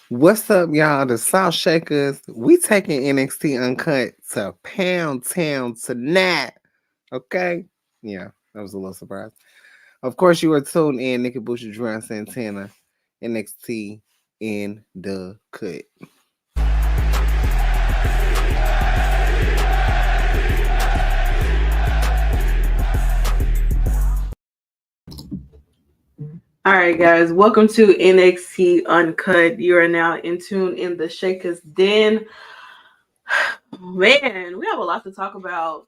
What's up, y'all? The South Shakers. We taking NXT Uncut to Pound Town tonight. Okay? Yeah, that was a little surprise. Of course, you are tuned in. Nikki Boucher, Drew Santana, NXT in the cut. All right, guys, welcome to NXT Uncut. You are now in tune in the Shakers Den. Man, we have a lot to talk about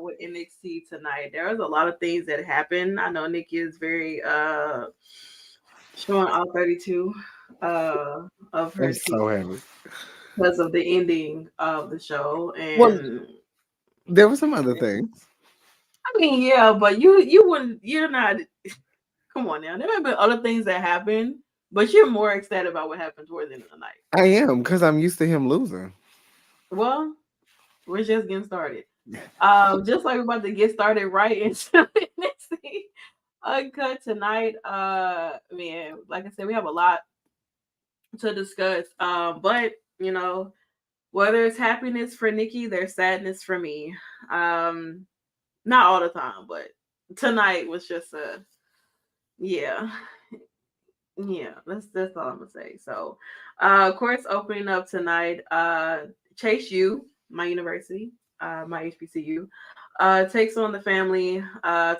with NXT tonight. There's a lot of things that happen. I know Nikki is very showing all 32 of I'm her teeth so happy. because of the ending of the show. Well, And there were some other things. I mean, yeah, but you're not. Come on now, there have been other things that happen, but you're more excited about what happened towards the end of the night. I am, because I'm used to him losing. Well, we're just getting started. Just like we're about to get started right into NXT Uncut tonight. Man, like I said, we have a lot to discuss. But you know, whether it's happiness for Nikki, there's sadness for me. Um, not all the time, but tonight was just a yeah. Yeah, that's all I'm gonna say. So, of course, opening up tonight, Chase U, my university, my HBCU, takes on the family,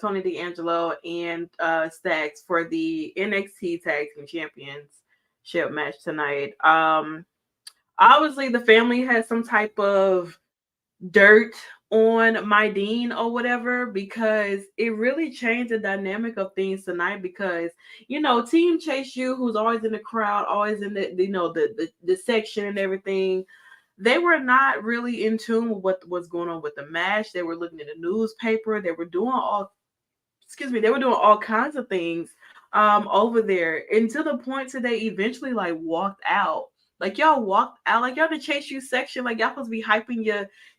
Tony D'Angelo and Stacks for the NXT Tag Team Championship match tonight. Obviously, the family has some type of dirt on my dean or whatever because it really changed the dynamic of things tonight because team Chase U, who's always in the crowd, always in the section and everything, they were not really in tune with what was going on with the match. They were looking at the newspaper. They were doing all kinds of things over there, and to the point that they eventually like walked out. Like y'all walked out, like y'all the Chase U section, like y'all supposed to be hyping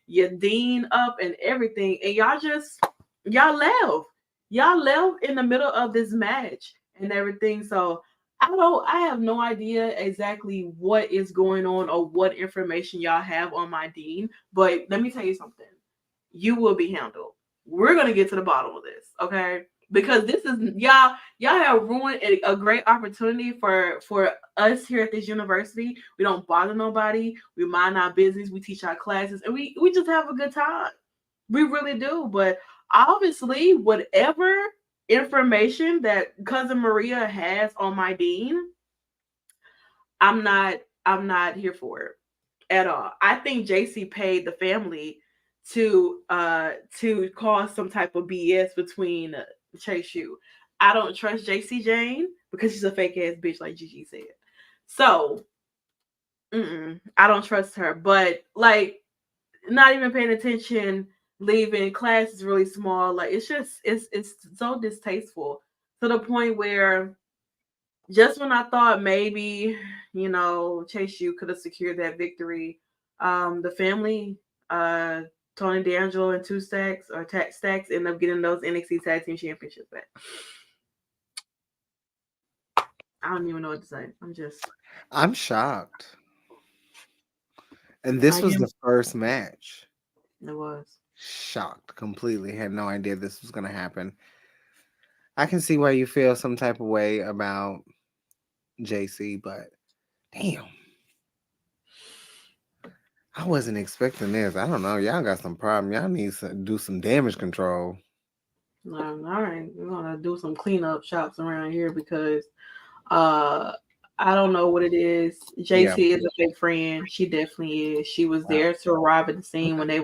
your dean up and everything, and y'all left. Y'all left in the middle of this match and everything. So I have no idea exactly what is going on or what information y'all have on my dean, but let me tell you something. You will be handled. We're gonna get to the bottom of this, okay? Because this is y'all have ruined a great opportunity for us here at this university. We don't bother nobody. We mind our business. We teach our classes, and we just have a good time. We really do. But obviously, whatever information that cousin Maria has on my dean, I'm not I'm not here for it at all. I think JC paid the family to cause some type of BS between Chase U. I don't trust JC Jane because she's a fake ass bitch, like Gigi said. So I don't trust her. But like, not even paying attention, leaving class is really small. Like it's so distasteful to the point where just when I thought maybe, Chase U could have secured that victory, the family, uh, Tony D'Angelo and two stacks or stacks end up getting those NXT Tag Team Championships back. I don't even know what to say. I'm shocked. And I this was am. the first match. It was. Shocked completely. Had no idea this was going to happen. I can see why you feel some type of way about JC, but damn, I wasn't expecting this. I don't know. Y'all got some problem. Y'all need to do some damage control. All right, we're gonna do some cleanup shops around here because uh I don't know what it is. Yeah. JC is a fake friend. She definitely is. She was there to arrive at the scene when they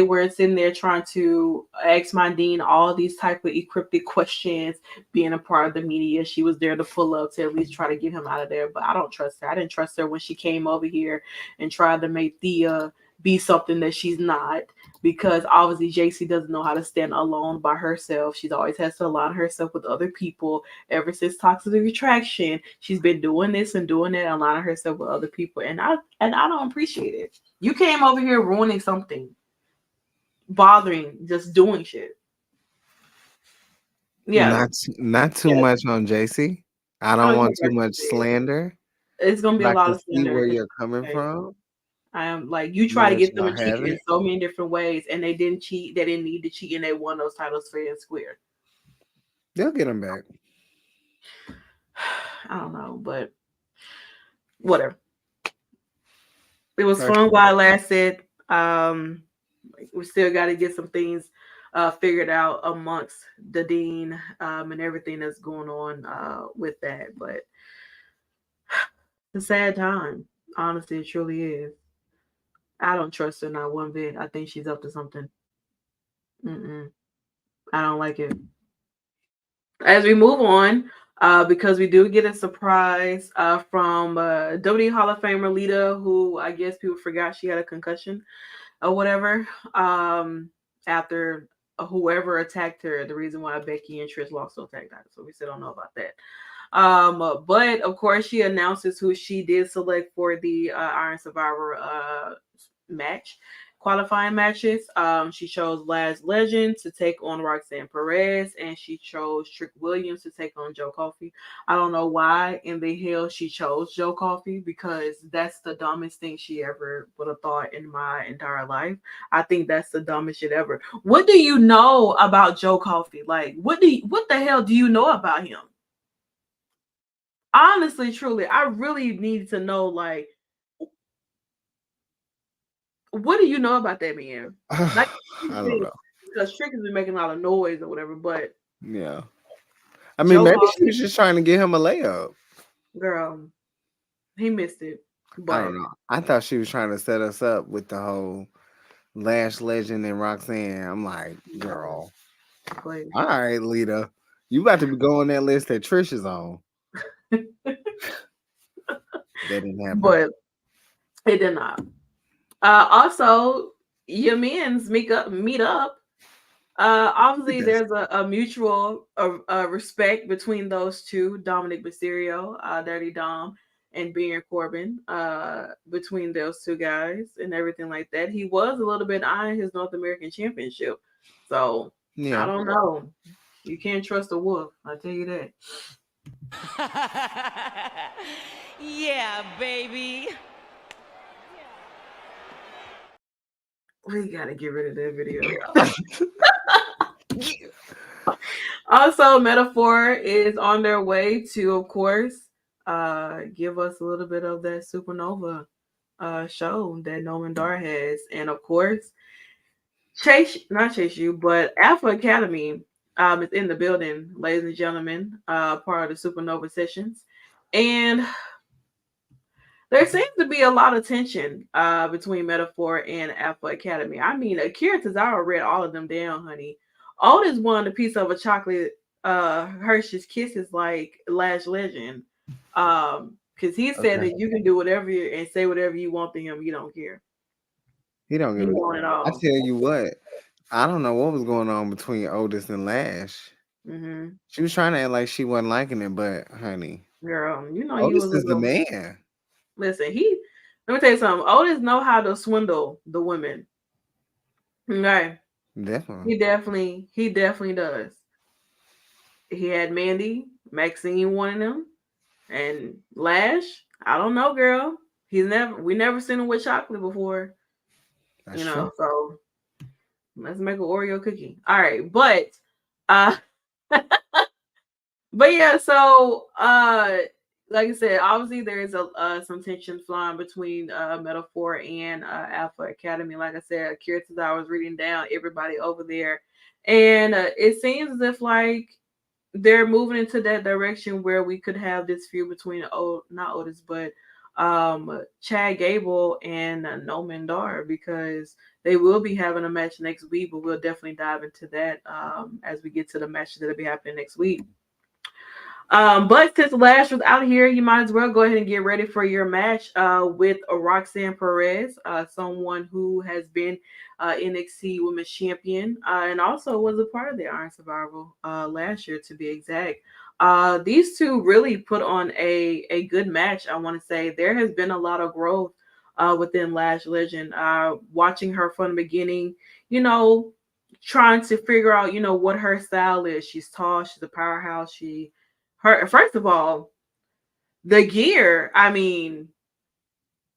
were sitting there trying to ask my dean all these type of encrypted questions, being a part of the media. She was there to pull up to at least try to get him out of there. But I don't trust her. I didn't trust her when she came over here and tried to make Thea be something that she's not, because obviously JC doesn't know how to stand alone by herself. She's always has to align herself with other people. Ever since Toxic Attraction, she's been doing this and doing that, aligning herself with other people, and I don't appreciate it. You came over here ruining something, bothering, just doing shit. Yeah, Not too yeah. much on JC. I I don't don't care want too about much you. slander. It's gonna be But a I lot can of see where slander. you're coming from. I am like you try to Let get them y'all to cheat have in it. so many different ways, and they didn't cheat. They didn't need to cheat, and they won those titles fair and square. They'll get them back. I don't know, but whatever. It was Like, fun while it lasted. Um, we still got to get some things figured out amongst the dean and everything that's going on with that. But it's a sad time. Honestly, it truly is. I don't trust her not one bit. I think she's up to something. Mm-mm. I don't like it. As we move on, because we do get a surprise from WWE Hall of Famer Lita, who I guess people forgot she had a concussion or whatever. After whoever attacked her, the reason why Becky and Trish lost those tag titles. So we still don't know about that. But of course, she announces who she did select for the Iron Survivor match, qualifying matches. She chose Last Legend to take on Roxanne Perez, and she chose Trick Williams to take on Joe Coffey. I don't know why in the hell she chose Joe Coffey because that's the dumbest thing she ever would have thought in my entire life. I think that's the dumbest shit ever. What do you know about Joe Coffey? Like, what the hell do you know about him? Honestly, truly, I really need to know, like, what do you know about that man? I Like, don't know. because Trick has been making a lot of noise or whatever, but Yeah. I mean, Joe maybe she Coffey, was just trying to get him a layup. girl, he missed it. I don't But know. I thought she was trying to set us up with the whole Lash Legend and Roxanne. I'm like, no, girl, please. all right, Lita, you about to be going that list that Trish is on. That didn't happen. But it did not. Also, your men's meet up. Look Obviously, at that. there's a mutual respect between those two, Dominic Mysterio, Dirty Dom, and Baron Corbin, between those two guys and everything like that. He was a little bit eyeing his North American Championship, so I Yeah. don't know. You can't trust a wolf. I tell you that. Yeah, baby. We gotta get rid of that video, y'all. Also, Metaphor is on their way to, of course, give us a little bit of that supernova show that Nolan Dar has. And of course, not Chase You, but Alpha Academy is in the building, ladies and gentlemen, part of the supernova sessions. And there seems to be a lot of tension between Metaphor and Alpha Academy. I mean, Akira Tozawa read all of them down, honey. Otis wanted a piece of a chocolate Hershey's Kisses like Lash Legend. Because he said Okay. that you can do whatever and say whatever you want to him. You don't care. He don't He give a. want it I all. tell you what. I don't know what was going on between Otis and Lash. Hmm. She was trying to act like she wasn't liking it, but honey, Girl, you know you Otis was a is the little. man. Listen, let me tell you something. Otis know how to swindle the women. Okay. Definitely. He definitely does. He had Mandy, Maxine wanting him, and Lash. I don't know, girl. We never seen him with chocolate before, That's true. so let's make an Oreo cookie. All right, uh but yeah, so like I said, obviously there is a some tension flying between Metaphor and Alpha Academy. Like I said, Akira Tozawa was reading down everybody over there, and it seems as if like they're moving into that direction where we could have this feud between not Otis, but Chad Gable and Noman Dar, because they will be having a match next week, but we'll definitely dive into that as we get to the matches that'll be happening next week. But since Lash was out here, you might as well go ahead and get ready for your match with Roxanne Perez, someone who has been NXT Women's Champion and also was a part of the Iron Survival last year, to be exact. These two really put on a good match. I want to say there has been a lot of growth within Lash Legend. Watching her from the beginning, you know, trying to figure out, what her style is. She's tall. She's a powerhouse. Her first of all, the gear, I mean,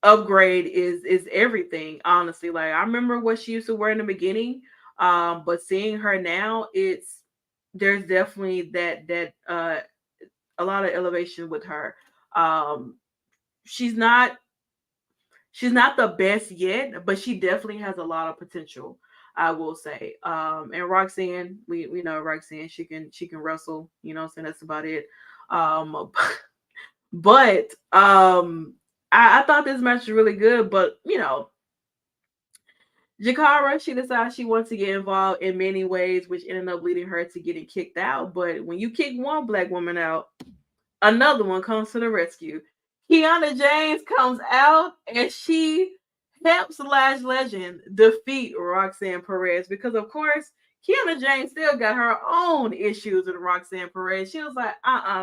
upgrade is everything, honestly. Like I remember what she used to wear in the beginning. But seeing her now, there's definitely that a lot of elevation with her. Um she's not she's not the best yet, but she definitely has a lot of potential, I will say. And Roxanne, we know Roxanne, she can wrestle, you know what I'm saying? That's about it. Um but I thought this match was really good, but you know, Jakara, she decides she wants to get involved in many ways, which ended up leading her to getting kicked out. But when you kick one black woman out, another one comes to the rescue. Kiana James comes out and she helps Lash Legend defeat Roxanne Perez because, of course, Kiana James still got her own issues with Roxanne Perez. She was like,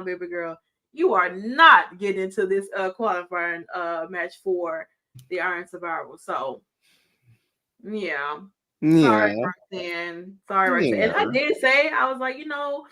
baby girl, you are not getting into this qualifying match for the Iron Survival. So, yeah. Sorry, Yeah, Roxanne. Sorry, Roxanne. And I yeah. did say, I was like, it'll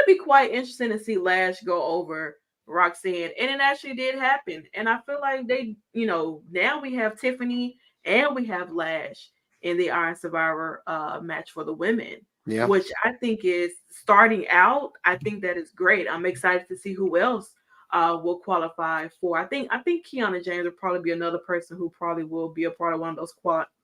be quite interesting to see Lash go over Roxanne. And it actually did happen. And I feel like now we have Tiffany and we have Lash in the Iron Survivor match for the women, Yeah. which I think is starting out. I think that is great. I'm excited to see who else will qualify for. I think Kiana James will probably be another person who probably will be a part of one of those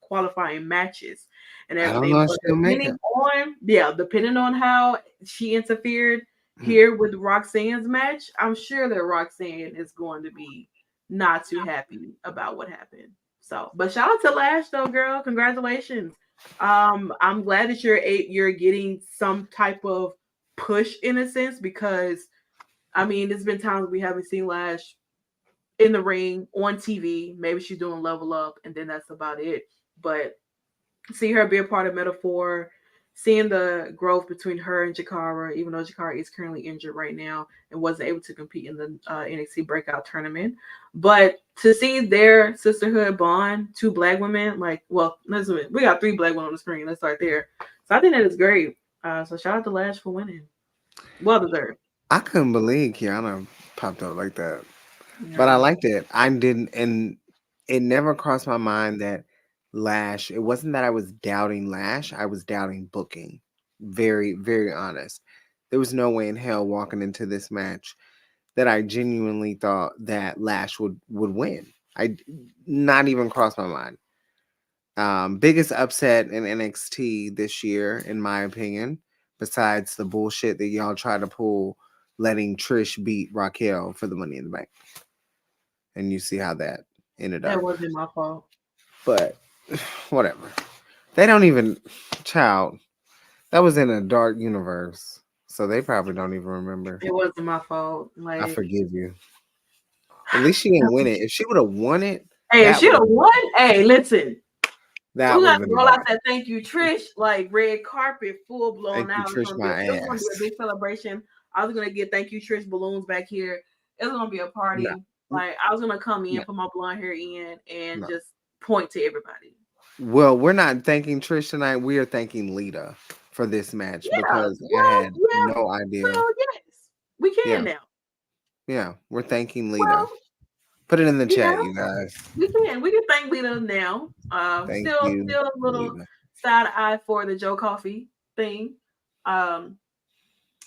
qualifying matches and I don't know everything. if But she'll make it. depending on how she interfered Mm. here with Roxanne's match, I'm sure that Roxanne is going to be not too happy about what happened. So, but shout out to Lash though, girl. Congratulations. I'm glad that you're getting some type of push in a sense because I mean, there's been times we haven't seen Lash in the ring on TV. Maybe she's doing Level Up, and then that's about it. But see her be a part of Metaphor, seeing the growth between her and Jakara, even though Jakara is currently injured right now and wasn't able to compete in the NXT Breakout Tournament. But to see their sisterhood bond, two black women, we got three black women on the screen. Let's start there. So I think that is great. So shout out to Lash for winning. Well deserved. I couldn't believe Kiana popped up like that, but I Yeah. liked it. I didn't, and it never crossed my mind that Lash. It wasn't that I was doubting Lash. I was doubting booking. Very, very honest. There was no way in hell walking into this match that I genuinely thought that Lash would win. I not even crossed my mind. Biggest upset in NXT this year, in my opinion, besides the bullshit that y'all try to pull, letting Trish beat Raquel for the Money in the Bank, and you see how that ended That up. wasn't my fault. But whatever. They don't even, child. That was in a dark universe, so they probably don't even remember. It wasn't my fault. I Like, forgive you. At least she didn't win it. If she would have won it, hey, if that she would have have been won, hey, listen, that we would got have to been roll out great. that thank you, Trish, like red carpet, full blown Thank you, out. Trish, my It was gonna be a ass. big celebration. I was gonna get thank you, Trish balloons back here. It was gonna be a No, party. Like I was gonna come in, no, put my blonde hair in, and no. just point to everybody. Well, we're not thanking Trish tonight. We are thanking Lita for this match Yeah, because I well, had yeah, no idea. well, yes, we can Yeah, now. yeah, we're thanking Lita. Well, Put it in the yeah, chat, you guys. we can. We can thank Lita now. Thank Still you, a little Lita. side eye for the Joe Coffee thing. Um,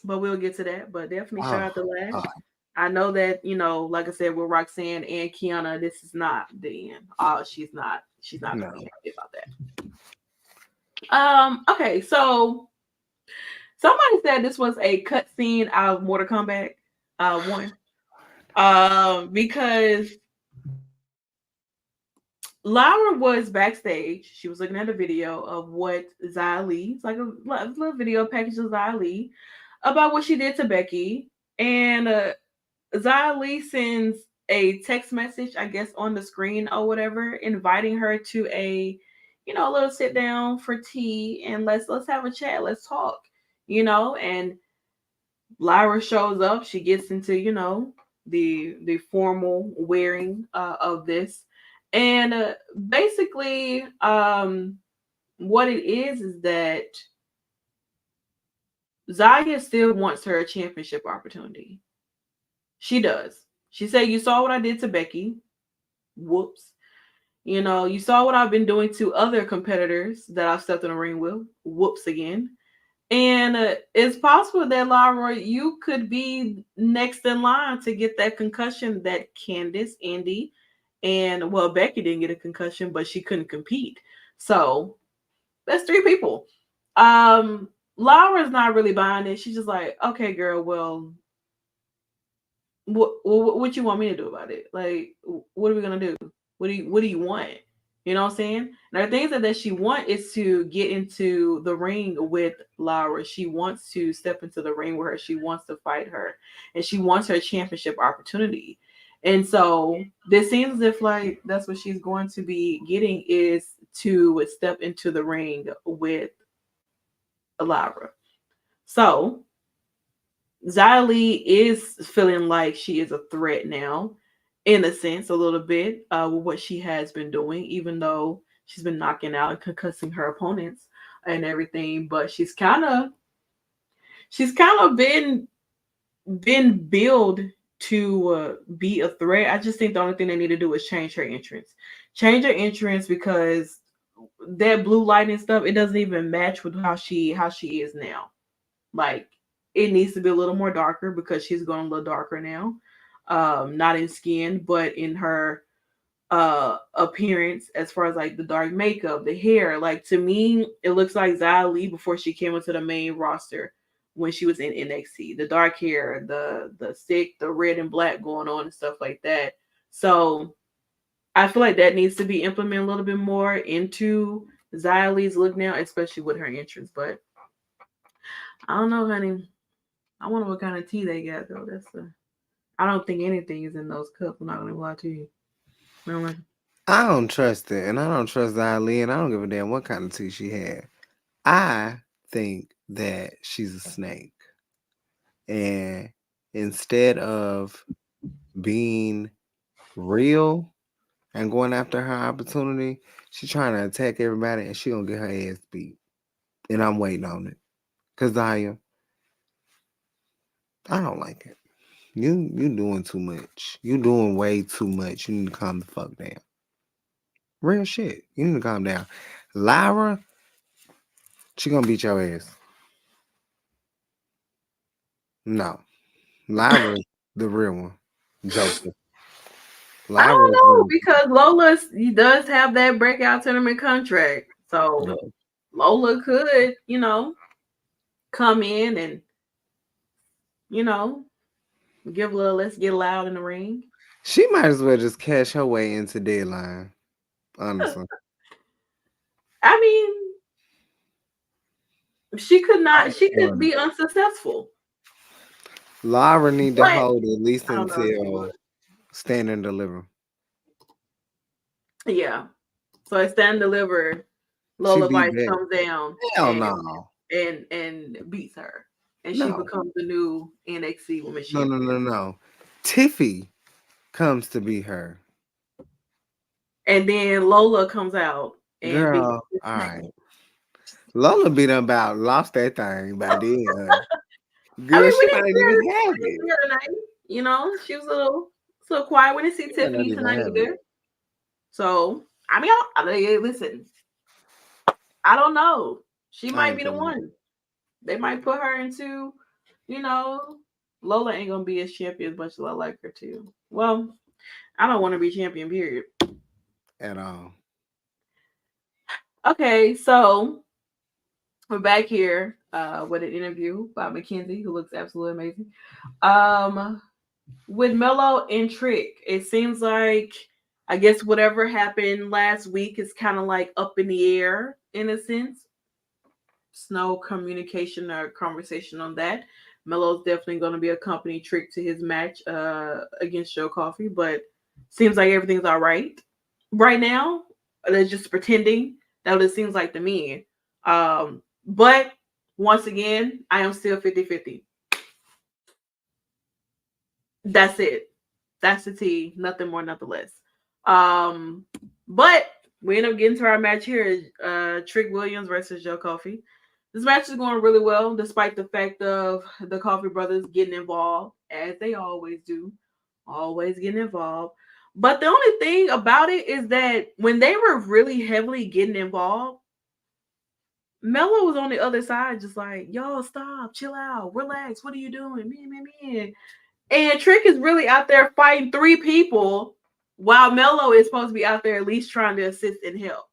but we'll get to that. But definitely shout Oh, out to Lash. oh, I know that, like I said, with Roxanne and Kiana, this is not the end. She's not gonna no. be happy about that. Okay, so somebody said this was a cut scene out of Mortal Kombat 1. Because Laura was backstage. She was looking at a video of what Xia Li, it's like a little video package of Xia Li about what she did to Becky. And Xia Li sends a text message, I guess, on the screen or whatever, inviting her to a little sit down for tea and let's have a chat, let's talk, and Lyra shows up. She gets into, the formal wearing of this. And basically, what it is that Zaya still wants her championship opportunity. She does. She said, "You saw what I did to Becky. Whoops. You know, you saw what I've been doing to other competitors that I've stepped in the ring with. Whoops again. And it's possible that Laura, you could be next in line to get that concussion that Candice, Indy, and well, Becky didn't get a concussion, but she couldn't compete. So that's three people. Laura's not really buying it. She's just like, okay, girl, well, what you want me to do about it? Like, what are we gonna do? What do you want? You know what I'm saying? Now the things that she wants is to get into the ring with Laura. She wants to step into the ring with her. She wants to fight her, and she wants her championship opportunity. And so this seems as if like that's what she's going to be getting is to step into the ring with Laura. So Xylee is feeling like she is a threat now, in a sense, a little bit with what she has been doing, even though she's been knocking out and concussing her opponents and everything. But she's kind of been billed to be a threat. I just think the only thing they need to do is change her entrance because that blue lighting stuff it doesn't even match with how she is now. Like it needs to be a little more darker because she's going a little darker now. Not in skin, but in her appearance as far as like the dark makeup, the hair. Like to me, it looks like Xia before she came into the main roster when she was in NXT. The dark hair, the stick, the red and black going on and stuff like that. So I feel like that needs to be implemented a little bit more into Xia look now, especially with her entrance. But I don't know, honey. I wonder what kind of tea they got though. I don't think anything is in those cups. I'm not gonna lie to you. I don't like- I don't trust it, and I don't trust Ali, and I don't give a damn what kind of tea she had. I think that she's a snake, and instead of being real and going after her opportunity, she's trying to attack everybody, and she gonna get her ass beat. And I'm waiting on it, cause I don't like it. You doing too much. You doing way too much. You need to calm the fuck down. Real shit. You need to calm down. Lyra, she gonna beat your ass. No. Lyra is the real one. Joker. I Lyra don't is know the because Lola he does have that breakout tournament contract, so no. Lola could come in and you know give a little let's get loud in the ring. She might as well just cash her way into deadline. Honestly. I mean, she could I'm not. She could done. be unsuccessful, Lyra need to but hold at least I don't know if she would. until Stand and Deliver. Yeah. So it's Stand Deliver. She Lola beat Vice back. comes down Hell and no. beats her, and she No. becomes the new NXT Women's No, no, Champion. no, no. Tiffy comes to be her. And then Lola comes out and beats. Girl, all right. Lola beat them about lost that thing by then. I Girl, mean, she might not even have we didn't it. see her tonight. She was a little quiet. We didn't see She might not Tiffany even tonight have it. either. So I mean, listen. I don't know. She I might ain't be the feeling it. one. They might put her into, you know, Lola ain't gonna be a champion as much as I like her to. Well, I don't want to be champion. Period. At all. Okay, so we're back here with an interview by Mackenzie, who looks absolutely amazing. Um, with Mello and Trick, it seems like I guess whatever happened last week is kind of like up in the air in a sense. No communication or conversation on that. Melo's definitely going to be a company Trick to his match against Joe Coffey, but seems like everything's all right now. They're just pretending. That's what it seems like to me. But once again, I am still 50-50. That's it. That's the T. Nothing more, nothing less. But we end up getting to our match here. Trick Williams versus Joe Coffey. This match is going really well, despite the fact of the Coffey brothers getting involved, as they always do, always getting involved. But the only thing about it is that when they were really heavily getting involved, Mello was on the other side, just like, yo, stop, chill out, relax. What are you doing? Me. And Trick is really out there fighting three people while Mello is supposed to be out there at least trying to assist and help.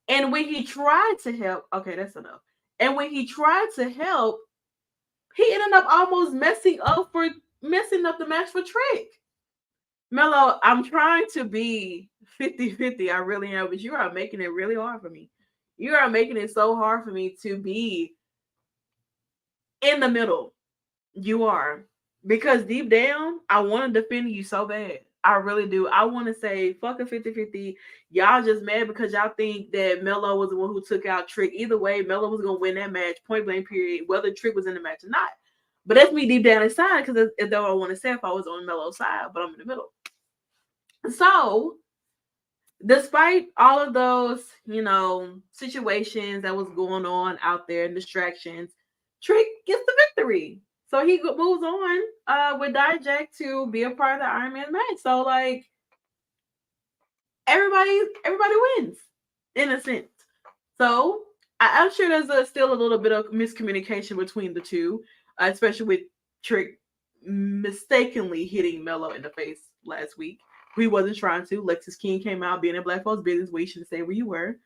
And when he tried to help, okay, that's enough. And when he tried to help, he ended up almost messing up the match for Trick. Mello, I'm trying to be 50-50. I really am, but you are making it really hard for me. You are making it so hard for me to be in the middle. You are. Because deep down, I want to defend you so bad. I really do. I want to say, fuck a 50-50. Y'all just mad because y'all think that Mello was the one who took out Trick. Either way, Mello was going to win that match, point blank period, whether Trick was in the match or not. But that's me deep down inside because that's what I want to say if I was on Mello's side, but I'm in the middle. So, despite all of those, situations that was going on out there and distractions, Trick gets the victory. So he moves on with Dijak to be a part of the Iron Man match. So like everybody wins in a sense. So I'm sure there's still a little bit of miscommunication between the two, especially with Trick mistakenly hitting Mello in the face last week. He wasn't trying to. Lexus King came out being in Black folks' business where you should say where you were.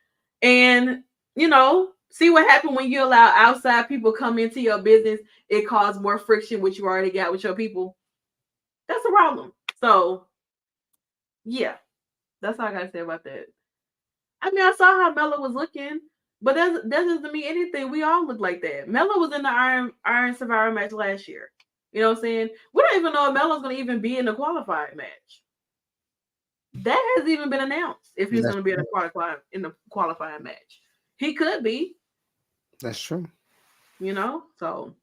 And, see what happened when you allow outside people come into your business. It caused more friction, which you already got with your people. That's a problem. So, yeah, that's all I got to say about that. I mean, I saw how Mello was looking, but that doesn't mean anything. We all look like that. Mello was in the Iron Survivor match last year. You know what I'm saying? We don't even know if Mello's going to even be in the qualifying match. That hasn't even been announced if he's going to be in the qualifying match. He could be. That's true. So.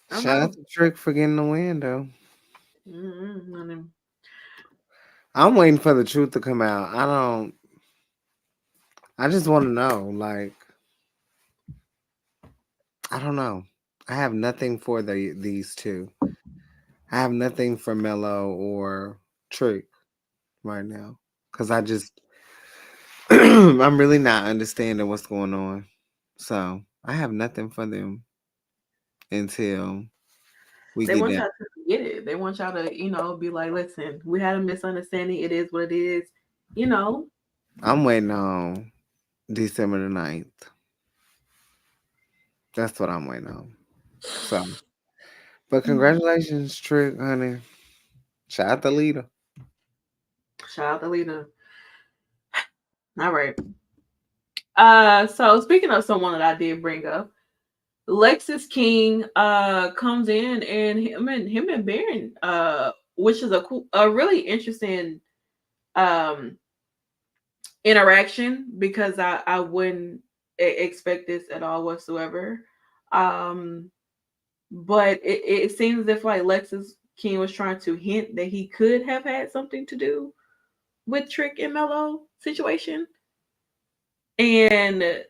Shout out to Trick for getting the win, though. Mm-hmm. I'm waiting for the truth to come out. I just want to know, like, I don't know. I have nothing for these two. I have nothing for Mello or Trick right now because I'm really not understanding what's going on. So I have nothing for them until we they get want that. y'all to get it. They want y'all to, be like, listen, we had a misunderstanding. It is what it is. I'm waiting on December the 9th. That's what I'm waiting on. So, but congratulations, Trick, honey. Shout out the leader. Shout out the leader. All right. So speaking of someone that I did bring up, Lexus King comes in and him and Baron which is a really interesting um interaction because I wouldn't expect this at all whatsoever. But it seems as if like Lexus King was trying to hint that he could have had something to do with Trick and Mello situation. And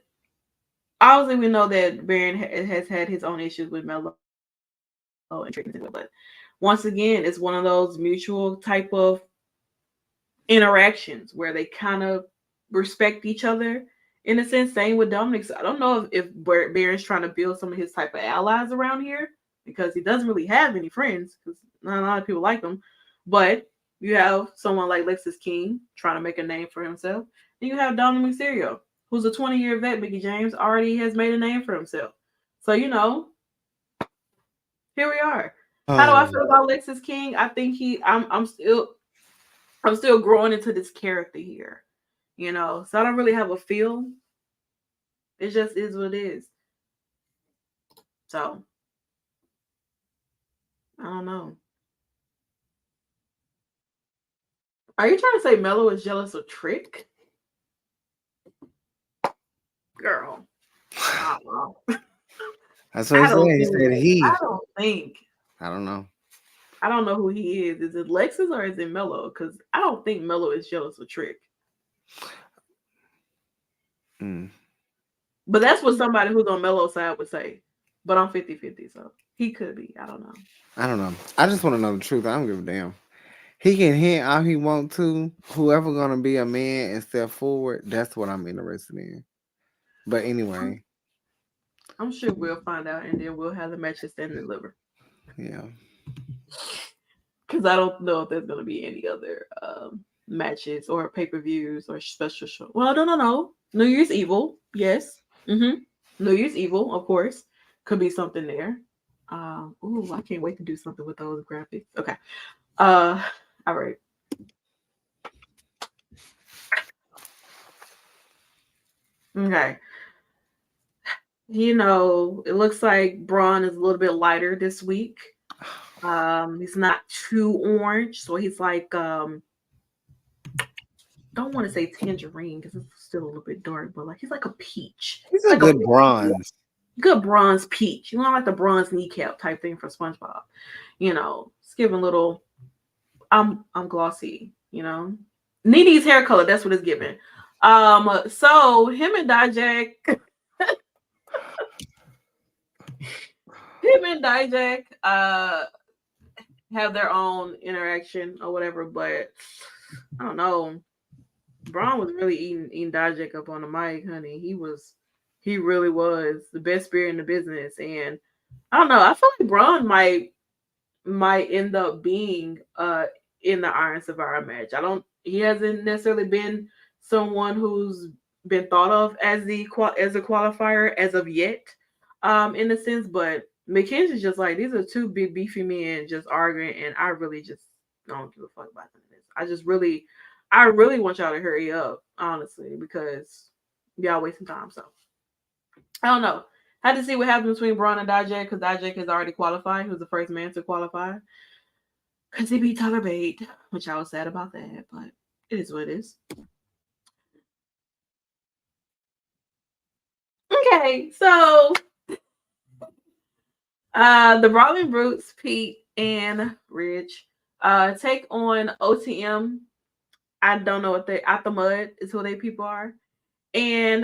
obviously we know that Baron has had his own issues with Mello and Trick, but once again, it's one of those mutual type of interactions where they kind of respect each other in a sense. Same with Dominic. So I don't know if Baron's trying to build some of his type of allies around here because he doesn't really have any friends because not a lot of people like him. But you have someone like Lexus King trying to make a name for himself. And you have Dominic Mysterio, who's a 20-year vet, Mickey James, already has made a name for himself. So, here we are. How do I feel about Lexus King? I think I'm still growing into this character here, So I don't really have a feel. It just is what it is. So I don't know. Are you trying to say Mello is jealous of Trick? Girl. That's what he said. He said I don't think. I don't know. I don't know who he is. Is it Lexus or is it Mello? Because I don't think Mello is jealous of Trick. But that's what somebody who's on Mello's side would say. but I'm 50-50, so he could be. I don't know. I don't know. I just want to know the truth. I don't give a damn. He can hint all he want to. Whoever gonna be a man and step forward, that's what I'm interested in. But I'm, anyway, I'm sure we'll find out, and then we'll have the matches stand and deliver. yeah. Because I don't know if there's gonna be any other matches or pay-per-views or special show. Well, no. New Year's Evil, yes. New Year's Evil, of course, could be something there. Ooh, I can't wait to do something with those graphics. Okay. All right. Okay. It looks like Braun is a little bit lighter this week. He's not too orange, so he's like don't want to say tangerine because it's still a little bit dark, but like he's like a peach, He's a like a good bronze. good bronze peach. Like the bronze kneecap type thing for SpongeBob. It's giving little. I'm glossy. Nene's hair color. That's what it's giving. So him and Dijak, have their own interaction or whatever, but I don't know. Braun was really eating Dijak up on the mic, honey. He really was the best spirit in the business, and I don't know. I feel like Braun might end up being in the Iron Survivor match. He hasn't necessarily been someone who's been thought of as a qualifier as of yet, in a sense. But McKenzie's just like, these are two big beefy men just arguing, and I really just don't give a fuck about this. I really want y'all to hurry up, honestly, because y'all wasting time. So I don't know. Had to see what happens between Braun and Dijak because Dijak has already qualified. He was the first man to qualify because he beat Tyler Bate, which I was sad about that, but it is what it is. Okay, so the Brawling Brutes, Pete and Rich, take on OTM. I don't know what they Out the Mud is who they people are. And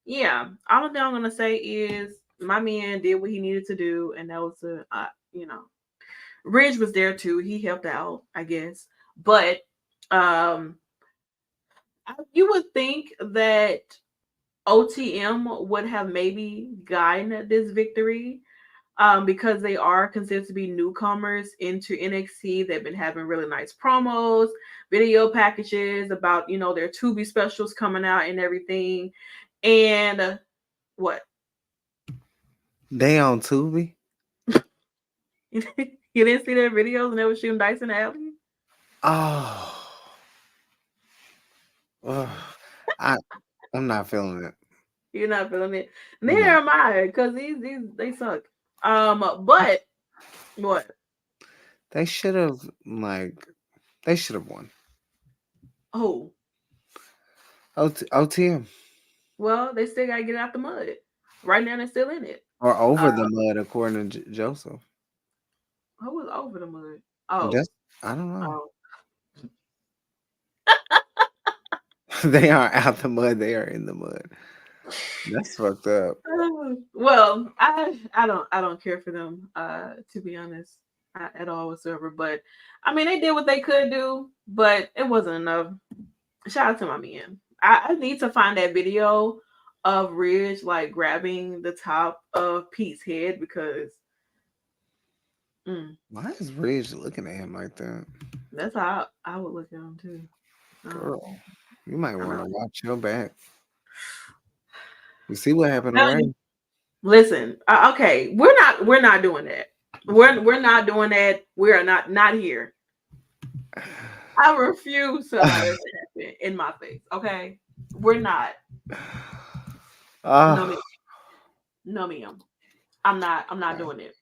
yeah, all thing I'm gonna say is my man did what he needed to do, and that was Ridge was there too. He helped out, I guess. But you would think that OTM would have maybe gotten this victory because they are considered to be newcomers into NXT. They've been having really nice promos, video packages about, their Tubi specials coming out and everything. And what? They on Tubi? You didn't see their videos and they were shooting dice in the alley? Oh. I'm not feeling it. You're not feeling it. Neither am I, because these they suck. But what? They should have won. Oh. OTM. Well, they still gotta get out the mud. Right now they're still in it. Or over the mud, according to Joseph. Who was over the mud? Oh. I don't know. Oh. They aren't out the mud, they are in the mud. That's fucked up. Well, I don't care for them, to be honest, at all whatsoever. But I mean, they did what they could do, but it wasn't enough. Shout out to my man. I need to find that video of Ridge like grabbing the top of Pete's head because why is Ridge looking at him like that? That's how I would look at him too. Girl, you might want to watch your back. You see what happened to Ray? Listen, okay, we're not doing that. We're not doing that. We are not here. I refuse to allow this to happen in my face. Okay, we're not. No, ma'am. I'm not doing it.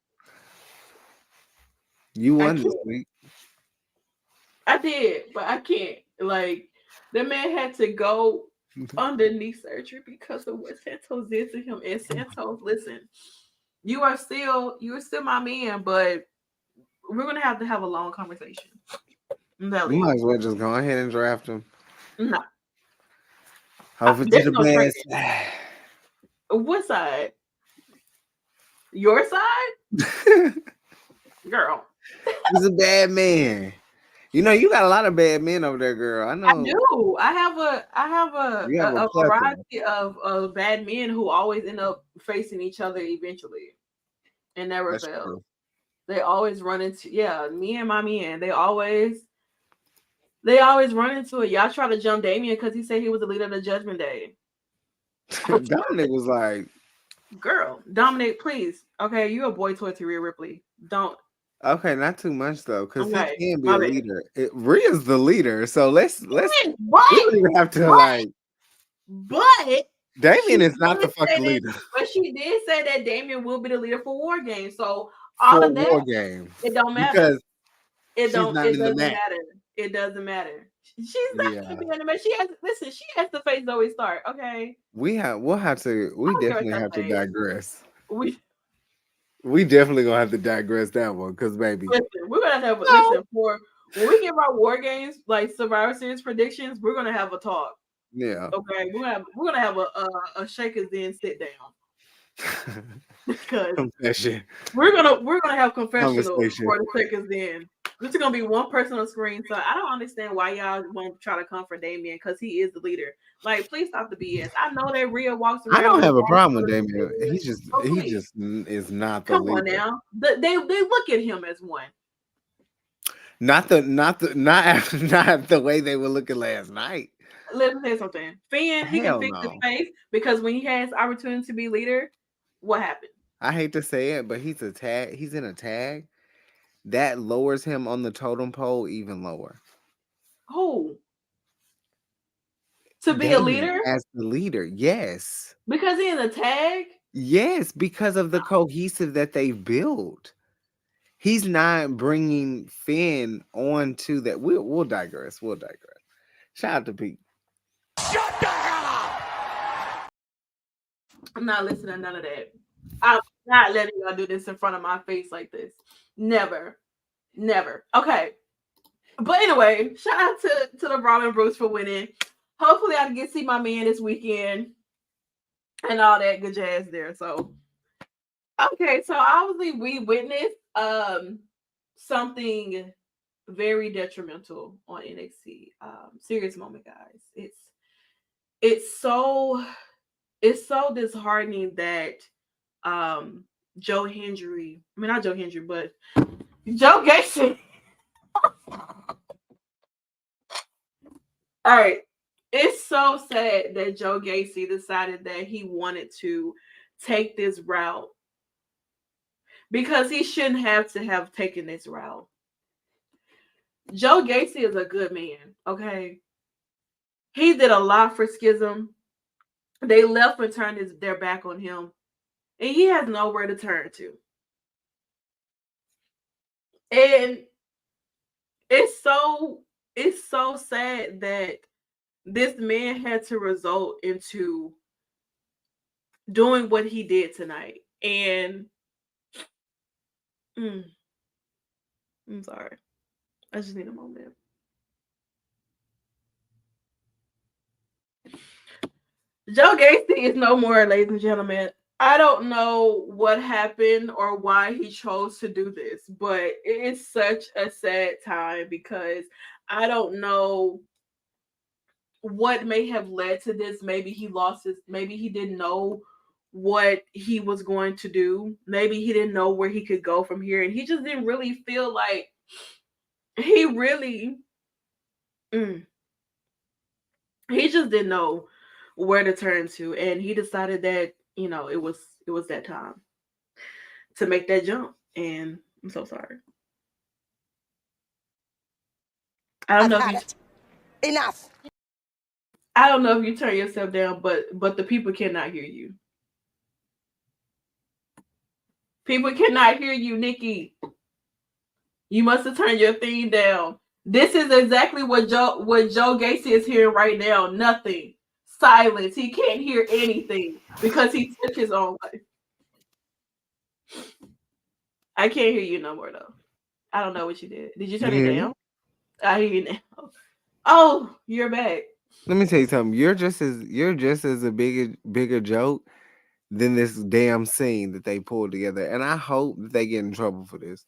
You won this week. I did, but I can't. Like, the man had to go underneath surgery because of what Santos did to him. And Santos, listen, you are still my man, but we're gonna have to have a long conversation. You might as well just go ahead and draft him. No. Hope it's the best. What side? Your side, girl. He's a bad man. You know, you got a lot of bad men over there, girl. I I know do. I have you have a a plethora. variety of bad men who always end up facing each other eventually and never That's fail. true. They always run into, yeah, me and my men. They always run into it. Y'all try to jump Damien because he said he was the leader of the Judgment Day. Dominic was like, Girl, Dominic, please. Okay, you a boy toy to Rhea Ripley. Don't. okay, not too much though, because he Okay, can be my a bad. leader. Rhea's the leader, so let's But we don't even have to but like. but she Damien is not the did say fucking that. leader But she did say that Damien will be the leader for War Games. So all for of that, War Games it don't matter. because she's not It in the doesn't match. matter. It doesn't matter. She's not gonna Yeah, be in the match. She has listen. She has to face Zoe Stark. Okay, we'll have to. I We don't care what definitely y'all have to say. digress. We We definitely gonna have to digress that one, because baby, listen. We're gonna have no, listen for when we give our War Games like Survivor Series predictions. We're gonna have a talk. yeah. Okay, we're gonna have a shakers then sit down because Confession we're gonna have confessional conversation. for the shakers then. This is gonna be one person on screen, so I don't understand why y'all won't try to come for Damien because he is the leader. Like, please stop the BS. I know that Rhea walks I around don't with a have a mask problem on with her Damien. face. Oh He please, just is not the come on leader. now. They look at him as one. Not the way they were looking last night. Let me say something. Finn, he can Hell fix his no. face because when he has opportunity to be leader, what happened? I hate to say it, but he's in a tag that lowers him on the totem pole even lower. Who to be a Damien leader as the leader, yes. because he in a tag? Yes, because of the cohesive that they've built. He's not bringing Finn on to that. We'll digress. We'll digress. Shout out to Pete. Shut the hell up! I'm not listening to none of that. I'm not letting y'all do this in front of my face like this. Never. Never. Okay. But anyway, shout out to the Robin Brooks for winning. Hopefully I can get to see my man this weekend and all that good jazz there. So okay, so obviously we witnessed something very detrimental on NXT. Serious moment, guys. It's so it's so disheartening that Joe Hendry, I mean not Joe Hendry, but Joe Gacy. All right. It's so sad that Joe Gacy decided that he wanted to take this route because he shouldn't have to have taken this route. Joe Gacy is a good man, okay? He did a lot for Schism. They left and turned their back on him, and he has nowhere to turn to. And it's so it's so sad that this man had to result into doing what he did tonight. And mm, I'm sorry. I just need a moment. Joe Gacy is no more, ladies and gentlemen. I don't know what happened or why he chose to do this, but it is such a sad time because I don't know what may have led to this. Maybe he didn't know what he was going to do. Maybe he didn't know where he could go from here. And he just didn't really feel like he really, mm, he just didn't know where to turn to. And he decided that, it was that time to make that jump. And I'm so sorry. I don't I've know if had you it. Enough. I don't know if you turn yourself down, but the people cannot hear you. People cannot hear you, Nikki. You must have turned your thing down. This is exactly what Joe Gacy is hearing right now. Nothing. Silence. He can't hear anything because he took his own life. I can't hear you no more though. I don't know what you did. Did you You turn it hear me? down? I hear you now. Oh, you're back. Let me tell you something. You're just as a bigger joke than this damn scene that they pulled together. And I hope that they get in trouble for this.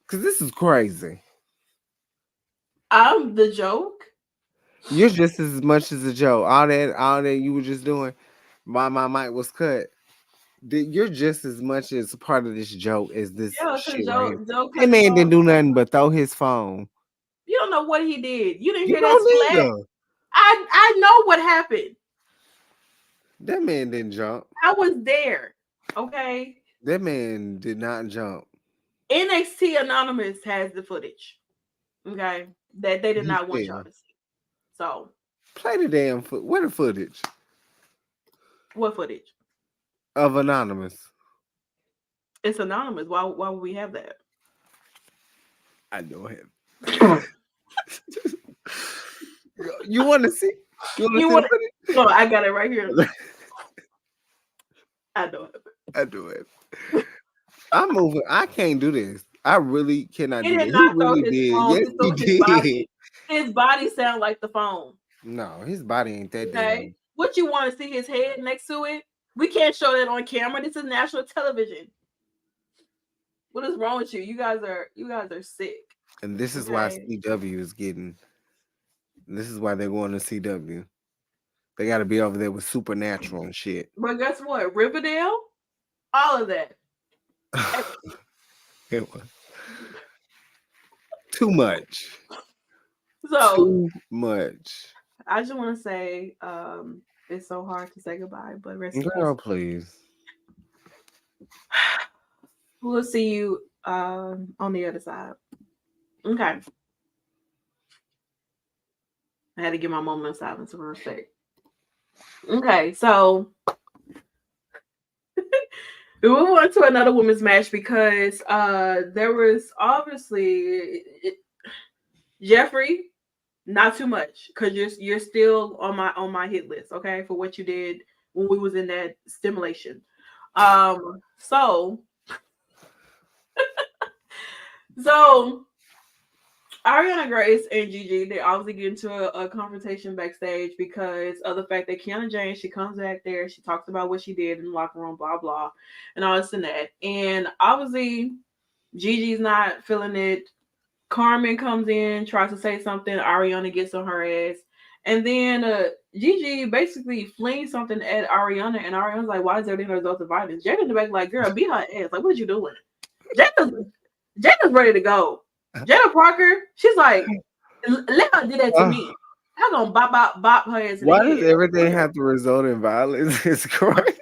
Cause this is crazy. I'm the joke. You're just as much as a joke. All that you were just doing while my mic was cut. You're just as much as a part of this joke as this Yeah, shit because right here. That Joe, man didn't do nothing but throw his phone. you don't know what he did. You didn't You hear that don't splat. either. I know what happened. That man didn't jump. I was there. Okay. That man did not jump. NXT Anonymous has the footage. Okay. That they did He not want y'all fell. to see. So Play the damn foot. Where the footage what footage? of Anonymous? It's anonymous. Why would we have that? I know him. You want to see? You want to You see the want footage? no, I got it right here. I know it. I do it. I'm moving. I can't do this. I really cannot He do did this. He not throw really his did. phone, Yes, he he threw his did. body. His body sound like the phone. No, his body ain't that Okay. damn. What you want to see his head next to it? We can't show that on camera. This is national television. What is wrong with you? You guys are sick. And this is why Okay. CW is getting. This is why they're going to CW. They got to be over there with Supernatural and shit. But guess what? Riverdale, all of that. It was too much. So Too much. I just want to say, it's so hard to say goodbye, but rest in peace. Girl, please. We'll see you on the other side. Okay. I had to give my moment of silence for respect. Okay, so we move on to another women's match because there was obviously Jeffrey, not too much because you're still on my hit list, okay, for what you did when we was in that stimulation. So so Ariana Grace and Gigi, they obviously get into a confrontation backstage because of the fact that Kiana James, she comes back there, she talks about what she did in the locker room, blah blah, and all this and that. And obviously, Gigi's not feeling it. Carmen comes in, tries to say something. Ariana gets on her ass, and then Gigi basically flings something at Ariana, and Ariana's like, "Why is there any result of violence?" Jada's in the back like, "Girl, beat her ass. Like, what you doing?" Jada's ready to go. Jada Parker, she's like, let her do that to Ugh. me. I'm gonna bop her ass in the Why does head. everything have to result in violence? It's crazy.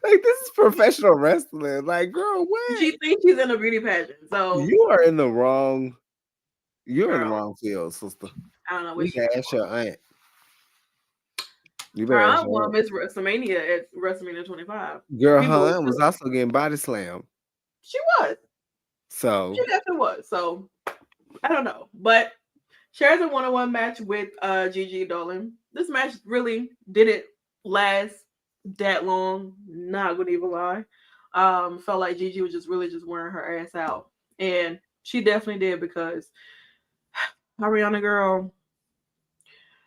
Like this is professional wrestling. Like, girl, what? She thinks she's in a beauty pageant. So, You are in the wrong. You're in the girl, wrong field, sister. I don't know what You she's can doing. ask your aunt. You Her better ask aunt your won aunt. Miss WrestleMania at WrestleMania 25. Girl, her People, aunt was also getting body slammed. she was. So She definitely was. So, I don't know. But shares a one-on-one match with Gigi Dolan. This match really didn't last that long. Not gonna even lie. Felt like Gigi was just wearing her ass out, and she definitely did because Ariana girl,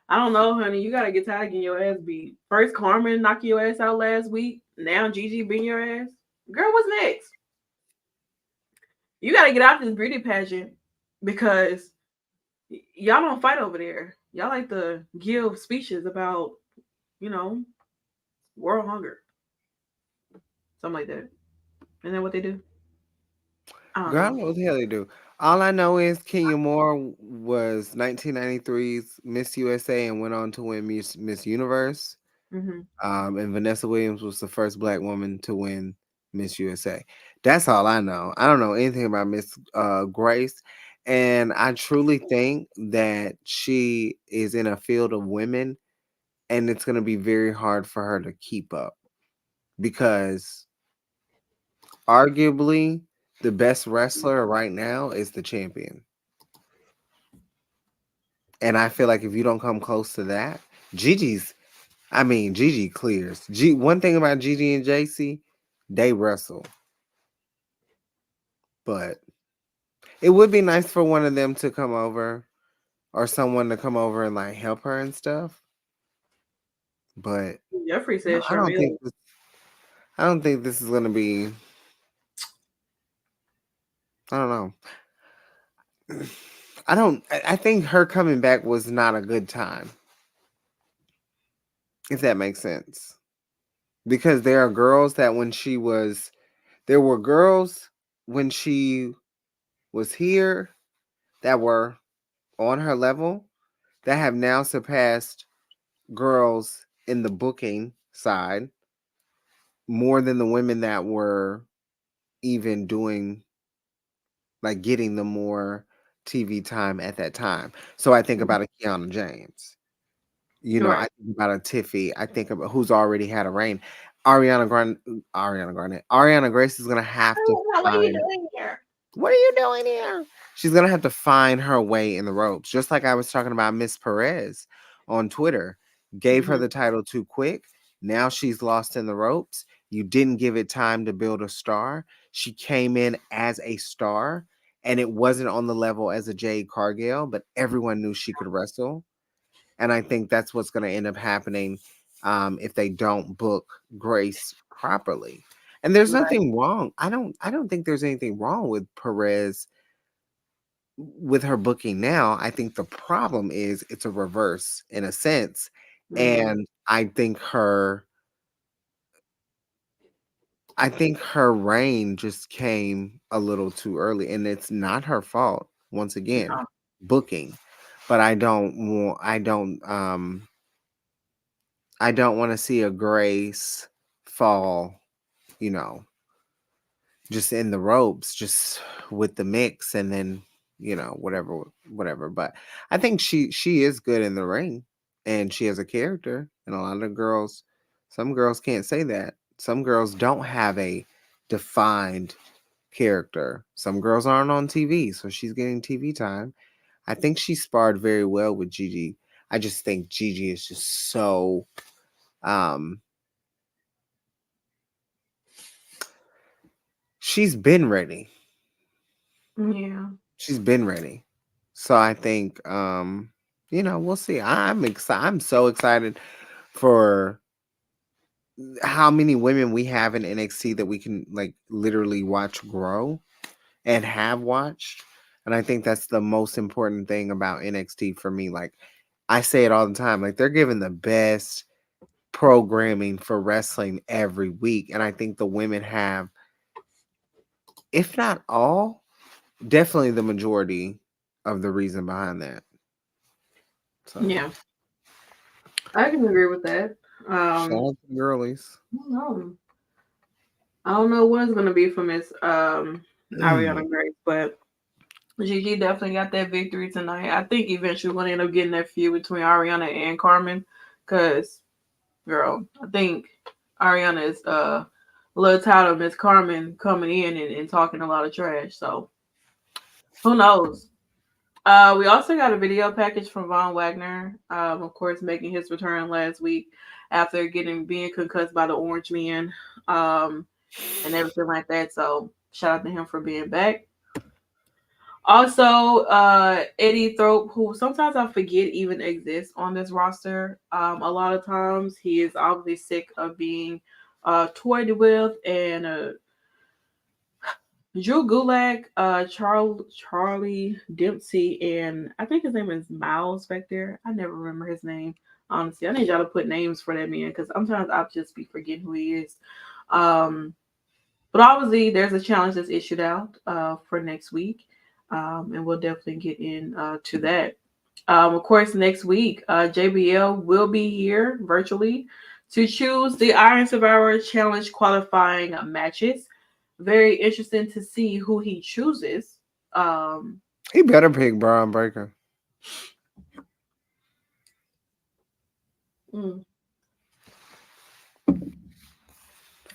I don't know, honey. You gotta get tired of getting your ass beat. First Carmen knocking your ass out last week. Now Gigi beating your ass. Girl, what's next? You gotta get out this beauty pageant because y'all don't fight over there. Y'all like to give speeches about, you know, world hunger, something like that. Isn't that what they do? I don't girl, I know. don't know what the hell they do. All I know is Kenya Moore was 1993's Miss USA and went on to win Miss Universe. Hmm. And Vanessa Williams was the first black woman to win Miss USA. That's all I know. I don't know anything about Miss Grace. And I truly think that she is in a field of women and it's going to be very hard for her to keep up because arguably the best wrestler right now is the champion. And I feel like if you don't come close to that, Gigi clears. One thing about Gigi and JC, they wrestle. But it would be nice for one of them to come over or someone to come over and like help her and stuff. But Jeffrey no, said Sharmila. I don't think this is gonna be. I don't know. I don't. I think her coming back was not a good time, if that makes sense. Because there are girls that there were girls when she was here that were on her level that have now surpassed girls in the booking side more than the women that were even doing like getting the more TV time at that time. So I think about a Kiana James. I Right. think about a Tiffy. I think about who's already had a reign. Ariana Grande, Ariana Grace is gonna have to What are you find. doing here? What are you doing here? She's gonna have to find her way in the ropes, just like I was talking about Miss Perez on Twitter. Gave her Mhm. the title too quick. Now she's lost in the ropes. You didn't give it time to build a star. She came in as a star, and it wasn't on the level as a Jade Cargill, but everyone knew she could wrestle. And I think that's what's going to end up happening if they don't book Grace properly. And there's Right. nothing wrong. I don't think there's anything wrong with Perez with her booking now. I think the problem is it's a reverse in a sense. Mhm. And I think her reign just came a little too early, and it's not her fault. Once again, No. booking, but I don't want to see a Grace fall, you know, just in the ropes, just with the mix, and then whatever. But I think she is good in the ring, and she has a character, and a lot of girls, some girls can't say that. Some girls don't have a defined character. Some girls aren't on TV, so she's getting TV time. I think she sparred very well with Gigi. I just think Gigi is just so um she's been ready. Yeah. She's been ready. So I think we'll see. I'm excited. I'm so excited for how many women we have in NXT that we can like literally watch grow and have watched. And I think that's the most important thing about NXT for me. Like I say it all the time, like they're giving the best programming for wrestling every week. And I think the women have, if not all, definitely the majority of the reason behind that. So Yeah. I can agree with that. shout out to the girlies. I don't know. I don't know what it's gonna be for Miss Ariana Grace, but Gigi definitely got that victory tonight. I think eventually we're gonna end up getting that feud between Ariana and Carmen, cause girl, I think Ariana is a little tired of Miss Carmen coming in and talking a lot of trash. So who knows? We also got a video package from Von Wagner, of course, making his return last week after being concussed by the Orange Man, um, and everything like that. So shout out to him for being back. Also, Eddie Thrope, who sometimes I forget even exists on this roster. A lot of times he is obviously sick of being toyed with, and Drew Gulak, Charlie Dempsey, and I think his name is Miles back there. I never remember his name. Honestly, I need y'all to put names for that man because sometimes I'll just be forgetting who he is. Um, but obviously, there's a challenge that's issued out for next week, and we'll definitely get in to that. Of course, next week, JBL will be here virtually to choose the Iron Survivor Challenge qualifying matches. Very interesting to see who he chooses. Um, He better pick Braun Breaker. mm,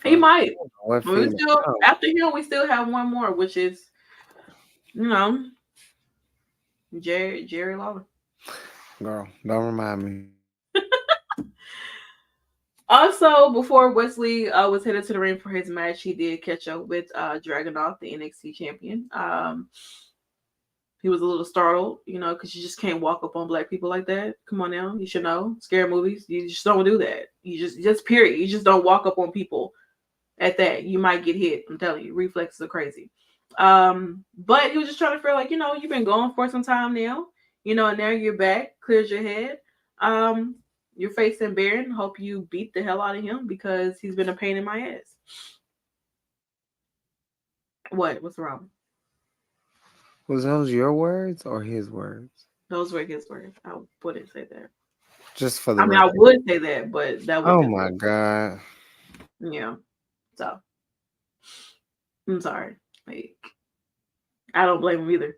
he Fuck. might. What We female? still No, after him, we still have one more, which is you know Jerry Lawler. girl, don't remind me. Also, before Wesley was headed to the ring for his match, he did catch up with Dragunov, the NXT champion. He was a little startled, because you just can't walk up on black people like that. Come on now, you should know. Scary movies, you just don't do that. You just period. You just don't walk up on people at that. You might get hit. I'm telling you, reflexes are crazy. But he was just trying to feel like, you've been going for some time now, and now you're back, clears your head. Um, you're facing Baron. Hope you beat the hell out of him because he's been a pain in my ass. What? What's wrong? Was those your words or his words? Those were his words. I wouldn't say that. Just for the I mean, I record. would say that, but that was Oh his my words. god. Yeah. So I'm sorry. Like, I don't blame him either.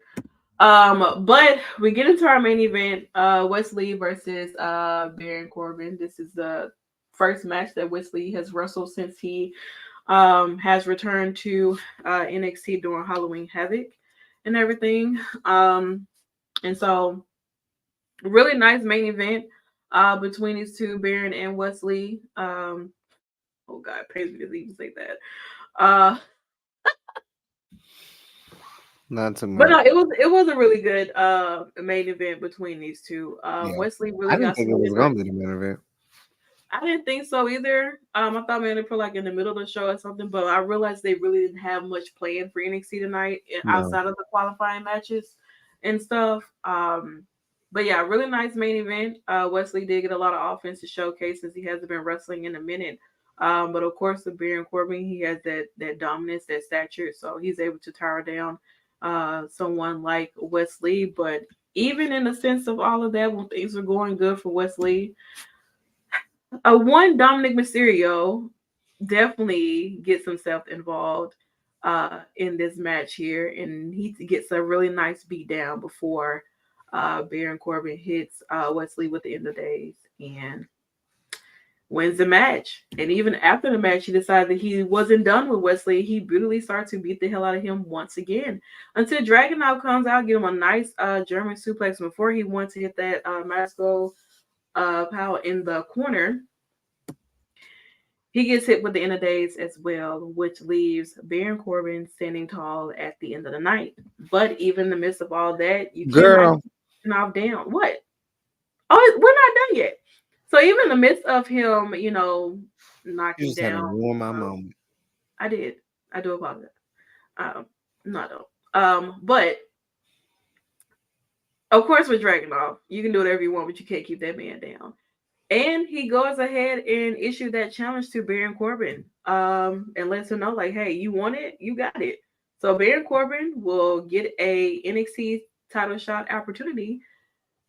But we get into our main event, Wesley versus Baron Corbin. This is the first match that Wesley has wrestled since he has returned to NXT during Halloween Havoc and everything. And so really nice main event between these two, Baron and Wesley. Oh god, it pains me to even say that. Not too But much. no, it was a really good main event between these two. Yeah. Wesley I really didn't got think some it good was work. gonna be the main event. I didn't think so either. I thought maybe they put like in the middle of the show or something, but I realized they really didn't have much planned for NXT tonight No. outside of the qualifying matches and stuff. But yeah, really nice main event. Wesley did get a lot of offense to showcase since he hasn't been wrestling in a minute. But of course, with Baron Corbin, he has that dominance, that stature, so he's able to tire down someone like Wesley. But even in the sense of all of that, when things were going good for Wesley, one Dominic Mysterio definitely gets himself involved in this match here, and he gets a really nice beat down before Baron Corbin hits Wesley with the end of days and wins the match. And even after the match, he decided that he wasn't done with Wesley. He brutally started to beat the hell out of him once again until Dragunov comes out, give him a nice German suplex before he went to hit that Masco power in the corner. He gets hit with the end of days as well, which leaves Baron Corbin standing tall at the end of the night. But even in the midst of all that, you cannot Girl, get off down. What? Oh, we're not done yet. So even in the midst of him, you knocking just had to down, ruin my uh, moment. I did. I do apologize. No, I don't. But of course, with Dragunov, you can do whatever you want, but you can't keep that man down. And he goes ahead and issued that challenge to Baron Corbin, and lets him know, like, hey, you want it, you got it. So Baron Corbin will get a NXT title shot opportunity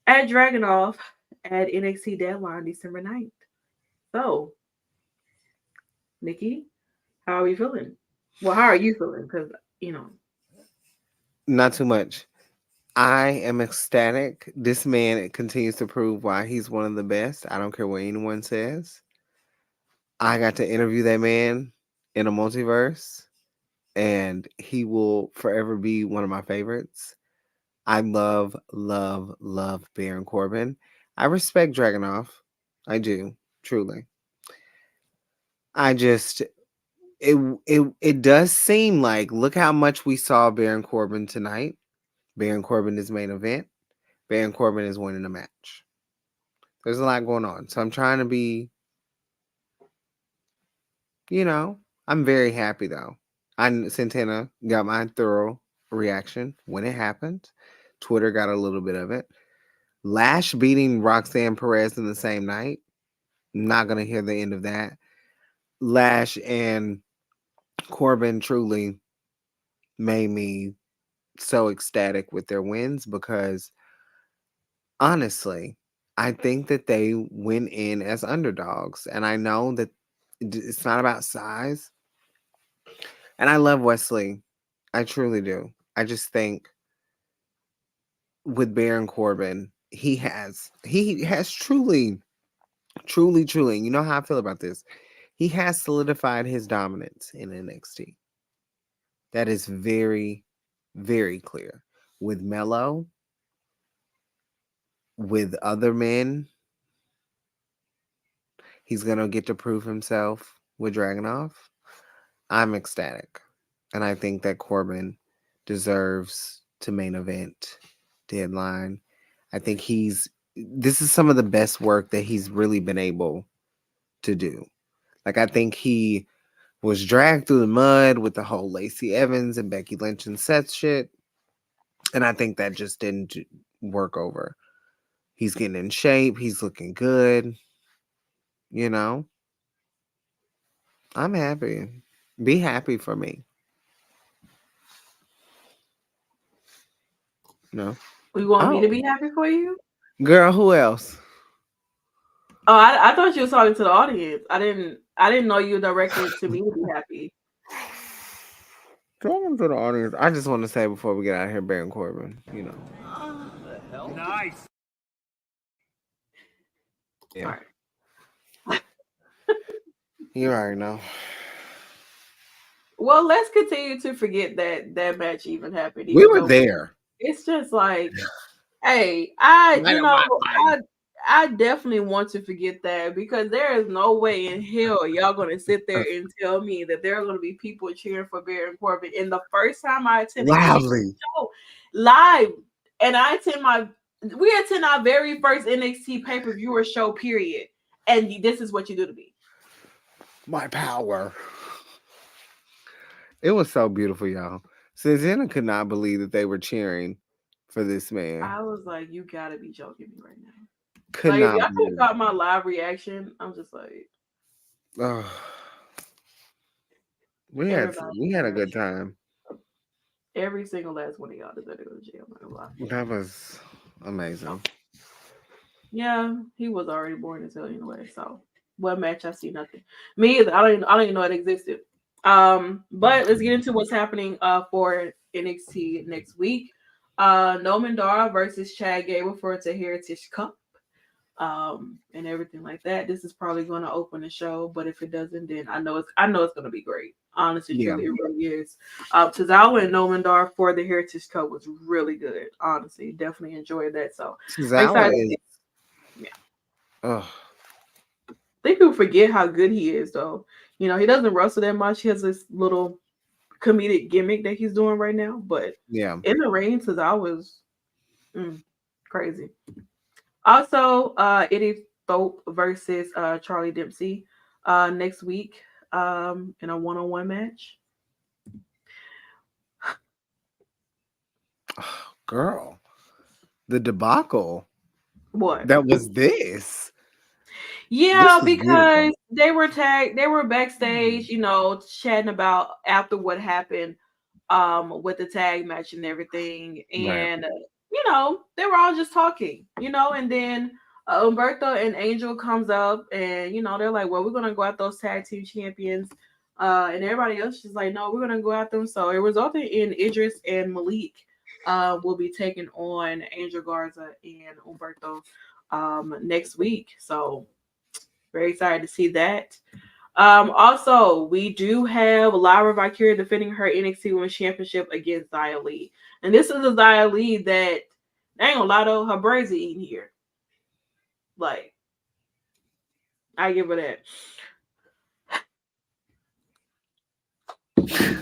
at Dragunov at NXT Deadline December 9th. So, Nikki, how are you feeling? Well, how are you feeling? Because, you know, Not too much. I am ecstatic. This man continues to prove why he's one of the best. I don't care what anyone says. I got to interview that man in a multiverse, and he will forever be one of my favorites. I love, love, love Baron Corbin. I respect Dragonoff. I do, truly. I just it does seem like, look how much we saw Baron Corbin tonight. Baron Corbin is main event. Baron Corbin is winning the match. There's a lot going on. So I'm trying to be, you know, I'm very happy though. Santana got my thorough reaction when it happened. Twitter got a little bit of it. Lash beating Roxanne Perez in the same night. Not gonna hear the end of that. Lash and Corbin truly made me so ecstatic with their wins because honestly, I think that they went in as underdogs. And I know that it's not about size. And I love Wesley. I truly do. I just think with Baron Corbin, he has truly, you know how I feel about this. He has solidified his dominance in NXT. That is very, very clear. With Mello, with other men, he's gonna get to prove himself with Dragonoff. I'm ecstatic. And I think that Corbin deserves to main event deadline. I think this is some of the best work that he's really been able to do. Like I think he was dragged through the mud with the whole Lacey Evans and Becky Lynch and Seth shit, and I think that just didn't work over. He's getting in shape. He's looking good. You know, I'm happy. Be happy for me. No. You want me Oh, to be happy for you? girl, who else? Oh, I thought you was talking to the audience. I didn't know you directed to me to be happy. Talking to the audience. I just want to say before we get out of here, Baron Corbin. You know. Nice. Yeah. All right. You already know. Well, let's continue to forget that match even happened, We even were though there. it's just like, hey, Light of my body. I definitely want to forget that because there is no way in hell y'all gonna sit there and tell me that there are gonna be people cheering for Baron Corbin. And the first time I attended an NXT Loudly. show live, and we attend our very first NXT pay-per-viewer show, period. And this is what you do to me. My power. It was so beautiful, y'all. Susanna could not believe that they were cheering for this man. I was like, you gotta be joking me right now. Could Like, if not y'all could have believe got my live reaction, I'm just like, it. Ugh. everybody We had a good deserves time. every single last one of y'all deserve to go to jail. I'm not gonna lie. That was So, amazing. yeah, he was already born to tell anyway. So, what match? I see nothing. Me either. I don't even know it existed. But let's get into what's happening for NXT next week. Noman Dar versus Chad Gable for the Heritage Cup. And everything like that. This is probably going to open the show, but if it doesn't, then I know it's going to be great. Honestly, Yeah. truly, it really is. Tozawa and Nomandar for the Heritage Cup was really good. Honestly, definitely enjoyed that. So I'm Tozawa excited. is. Yeah, Ugh. I think people forget how good he is, though. You know, he doesn't wrestle that much. He has this little comedic gimmick that he's doing right now, but Yeah. in the ring, Tozawa's crazy. Also, Eddie Thorpe versus Charlie Dempsey next week in a one-on-one match. Girl. The debacle What? that was this. This Yeah, was beautiful. because they were backstage, you know, chatting about after what happened with the tag match and everything. Right. And you know, they were all just talking, you know, and then Umberto and Angel comes up and you know, they're like, well, we're gonna go at those tag team champions. And everybody else is like, no, we're gonna go at them. So it resulted in Idris and Malik will be taking on Angel Garza and Umberto next week. So very excited to see that. Also, we do have Lyra Valkyria defending her NXT Women's Championship against Xia Li. And this is a Xia Li that, I ain't gonna lie though, her braids are eating here. Like, I give her that.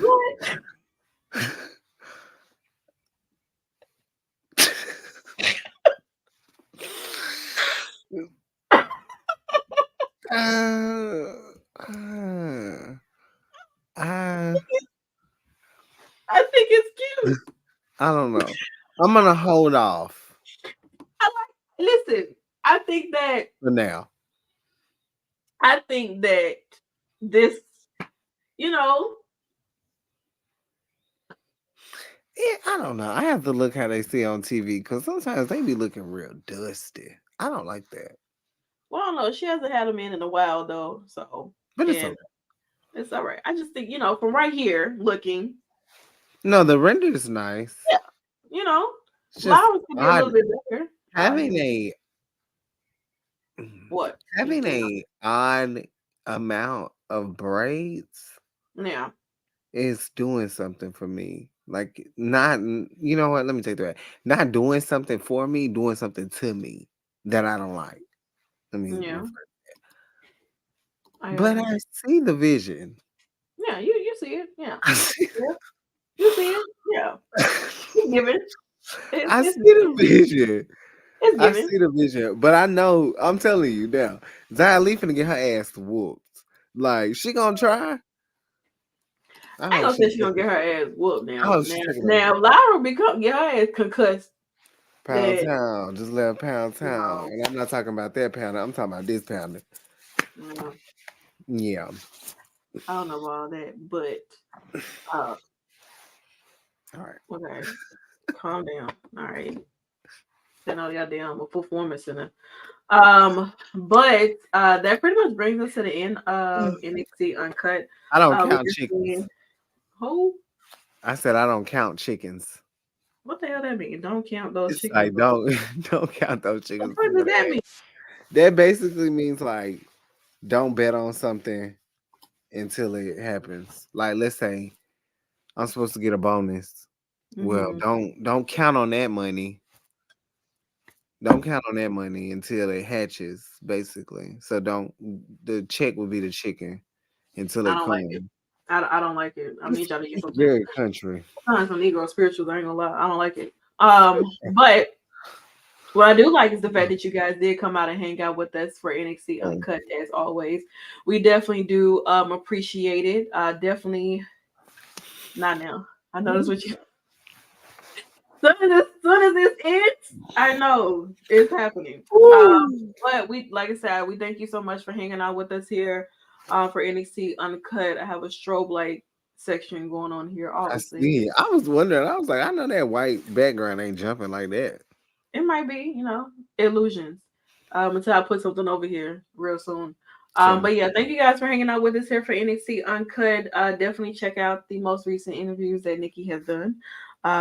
What? Uh, uh, uh, I think it's cute. I don't know. I'm gonna hold off Listen, I think for now. this, you know, Yeah, I don't know. I have to look how they see on TV because sometimes they be looking real dusty. I don't like that, well, I don't know. She hasn't had a man in a while though, so but it's and okay. it's all right. I just think, you know, from right here looking, No, the render is nice. yeah, you know, It's just Lyra's could be a odd little bit better. having a What? having a odd amount of braids Yeah. is doing something for me. Like not, you know what? Let me take that. Not doing something for me, doing something to me that I don't like. Let me Yeah. rephrase. I But agree. I see the vision. Yeah, you see it. Yeah. I see. Yeah. You see it. Yeah. given. I It's see the given. vision. It's I given. see the vision, but I know I'm telling you now, Zia Lee finna get her ass whooped. Like she gonna try. I I ain't hope gonna say she she take gonna it. get her ass whooped I now. hope she Now, take it on now, if Lyra become get her ass concussed, pound that town. Just let pound you town. know, And I'm not talking about that pounder. I'm talking about this pounder. you know, Yeah. I don't know about all that, but uh, All right. okay, calm down. All right, send all y'all damn performance center. But that pretty much brings us to the end of NXT Uncut. I don't We count just chickens. seeing who? I said I don't count chickens. What the hell that mean? Don't count those It's chickens. like don't don't count those What chickens the fuck does before that they mean? hatch. That basically means like don't bet on something until it happens. Like let's say I'm supposed to get a bonus. Well, Mm-hmm. don't count on that money. Don't count on that money until it hatches, basically. So don't the check will be the chicken until I it don't like it. comes. I don't like it. I need y'all to get It's some sense. very country. Sometimes some Negro spirituals, I ain't gonna lie. I don't like it. But what I do like is the fact that you guys did come out and hang out with us for NXT Mm. Uncut as always. We definitely do appreciate it. Definitely not now. I know that's what you soon as this ends, I know it's happening. Woo. But we like I said, we thank you so much for hanging out with us here for NXT Uncut. I have a strobe light section going on here, I obviously. see. I was wondering. I was like, I know that white background ain't jumping like that. It might be, illusions. Until I put something over here real soon. So But yeah, thank you guys for hanging out with us here for NXT Uncut. Definitely check out the most recent interviews that Nikki has done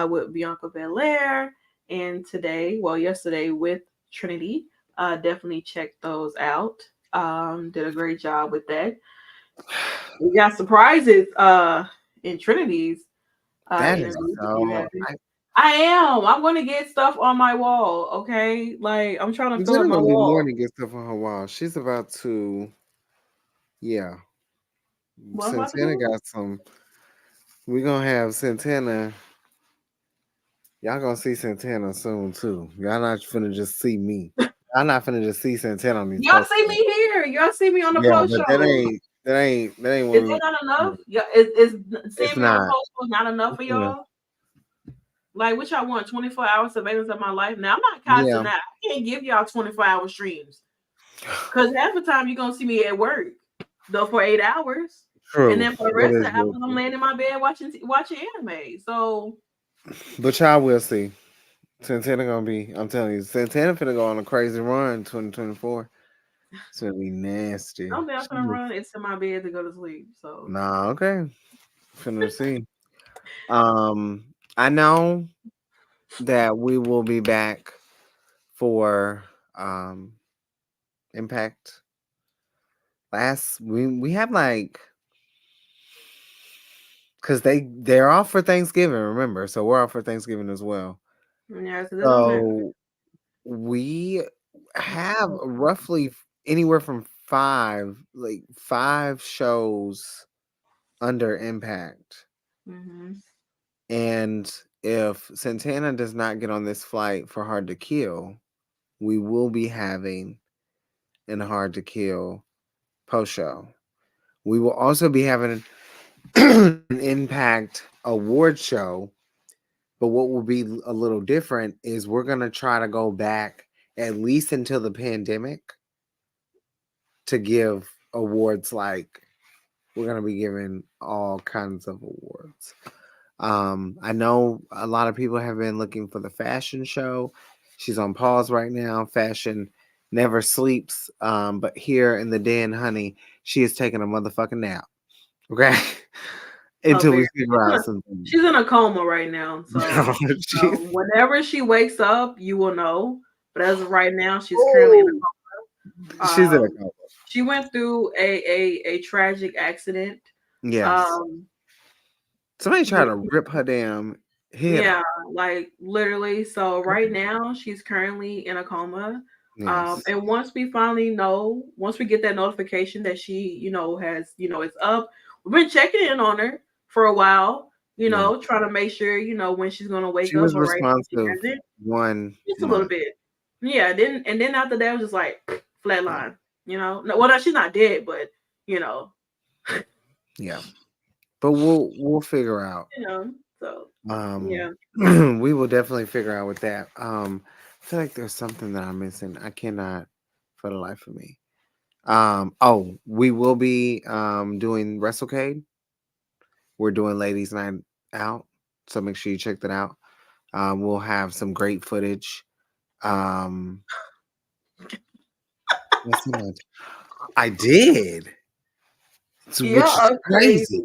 with Bianca Belair and today, well, yesterday with Trinity. Definitely check those out. Did a great job with that. We got surprises in Trinity's that is interview. If you so. haven't. I am. I'm gonna get stuff on my wall. Okay, like I'm trying to fill up Jenna my gonna be more wall. than get stuff on her wall. She's about to. Yeah, What I'm about to Santana do? got some. We gonna have Santana. Y'all gonna see Santana soon too. Y'all not finna just see me. Y'all not finna just see Santana on these Y'all posters. see me here. Y'all see me on the Yeah, post but that shows. ain't that ain't what Is that we. not enough? Yeah, is It's seeing me on the not. post shows not enough for Yeah, y'all? Like, what y'all want? 24 hours surveillance of my life? Now I'm not yeah. casting that. I can't give y'all 24-hour streams because half the time you're gonna see me at work though for 8 hours, and True. then for the That rest of is the real hours I'm true. laying in my bed watching anime. So But y'all will see. Santana gonna be. I'm telling you, Santana finna go on a crazy run. 2024. It's gonna be nasty. I'm down for the run into my bed to go to sleep. So Nah, okay. Finna see. I know that we will be back for Impact. We have like because they're off for Thanksgiving. Remember, so we're off for Thanksgiving as well. yeah, so this on that. So we have roughly anywhere from five shows under Impact. Mm-hmm. And if Santana does not get on this flight for Hard to Kill, we will be having an Hard to Kill post show. We will also be having an Impact award show, but what will be a little different is we're going to try to go back at least until the pandemic to give awards like we're going to be giving all kinds of awards. I know a lot of people have been looking for the fashion show. She's on pause right now. Fashion never sleeps. But here in the den, honey, she is taking a motherfucking nap. Okay. Oh, Until very. we figure out something. She's in a coma right now, so she's, whenever she wakes up, you will know. But as of right now, she's currently in oh, a she's coma. in a coma. She went through a tragic accident. Yes. Um, Somebody tried with to rip her damn head yeah, off. like literally. So right now, she's currently in a coma. Yes. And once we get that notification that she, has, it's up. We've been checking in on her for a while. Yeah. trying to make sure, when she's gonna wake She up, was but right now she responsive hasn't. one Just a little month. bit. Yeah, then after that it was just like Yeah. flatline. No, well, no, she's not dead, but you know, Yeah. But we'll figure out. you know. So Um yeah, we will definitely figure out with that. I feel like there's something that I'm missing. I cannot for the life of me. Oh, we will be doing WrestleCade. We're doing Ladies Night Out. So make sure you check that out. We'll have some great footage. Um what's that? I did. y'all Which is are crazy. crazy.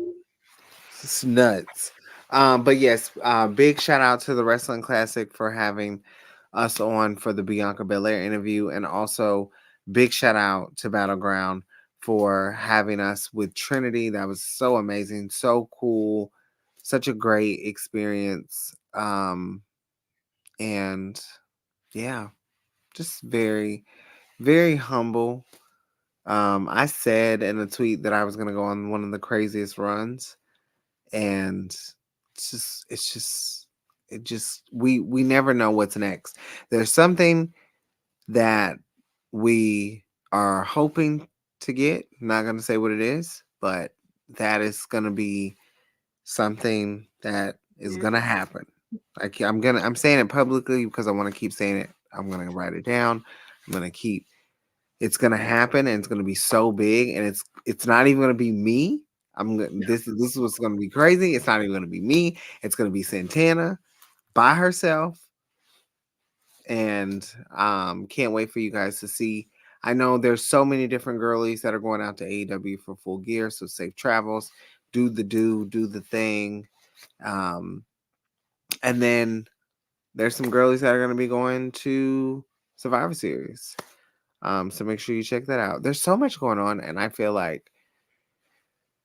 It's nuts. But yes, big shout out to the Wrestling Classic for having us on for the Bianca Belair interview, and also big shout out to Battleground for having us with Trinity. That was so amazing, so cool, such a great experience. And yeah, just very, very humble. I said in a tweet that I was gonna go on one of the craziest runs, and it's just we never know what's next. There's something that we are hoping to get. Not going to say what it is, but that is going to be something that is Yeah. going to happen. I'm saying it publicly because I want to keep saying it. I'm going to write it down. I'm going to keep it's gonna happen, and it's gonna be so big, and it's not even gonna be me. This is what's gonna be crazy. It's not even gonna be me. It's gonna be Santana by herself, and can't wait for you guys to see. I know there's so many different girlies that are going out to AEW for Full Gear, so safe travels. Do the thing, um, and then there's some girlies that are gonna be going to Survivor Series. So make sure you check that out. There's so much going on, and I feel like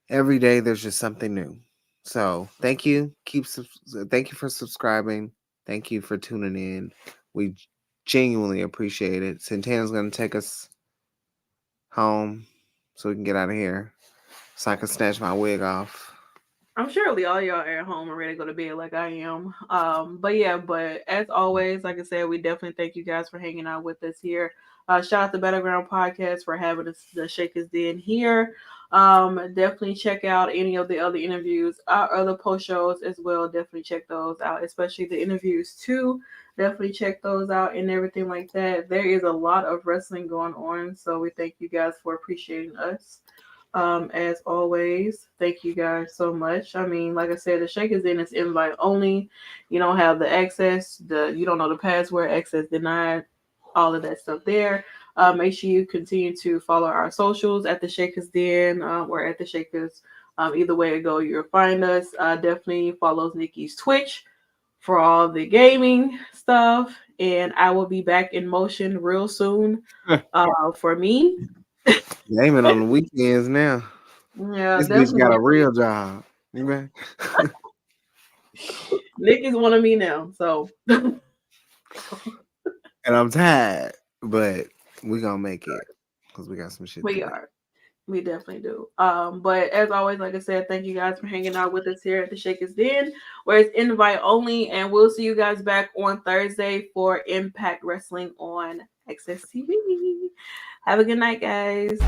every day there's just something new. So thank you. Thank you for subscribing. Thank you for tuning in. We genuinely appreciate it. Santana's gonna take us home so we can get out of here. So I can snatch my wig off. I'm surely all y'all are at home and ready to go to bed like I am. But yeah, but as always, like I said, we definitely thank you guys for hanging out with us here. Shout out to Battleground Podcast for having us the Shakers Den here. Definitely check out any of the other interviews, our other post shows as well. Definitely check those out, especially the interviews too. Definitely check those out and everything like that. There is a lot of wrestling going on, so we thank you guys for appreciating us. As always, thank you guys so much. I mean, like I said, the Shake is in it's invite only. You don't have the access, you don't know the password, access denied, all of that stuff there. Make sure you continue to follow our socials at the Shakers Den or at the Shakers. Either way it go, you'll find us. Definitely follow Nikki's Twitch for all the gaming stuff, and I will be back in motion real soon. For me, Gaming on the weekends now. yeah, This bitch got definitely. a real job. You Nick is one of me now, so And I'm tired, but we gonna make it because we got some shit to we do. are. We definitely do. But as always, like I said, thank you guys for hanging out with us here at the Shakers Den, where it's invite only, and we'll see you guys back on Thursday for Impact Wrestling on XSTV. Have a good night, guys.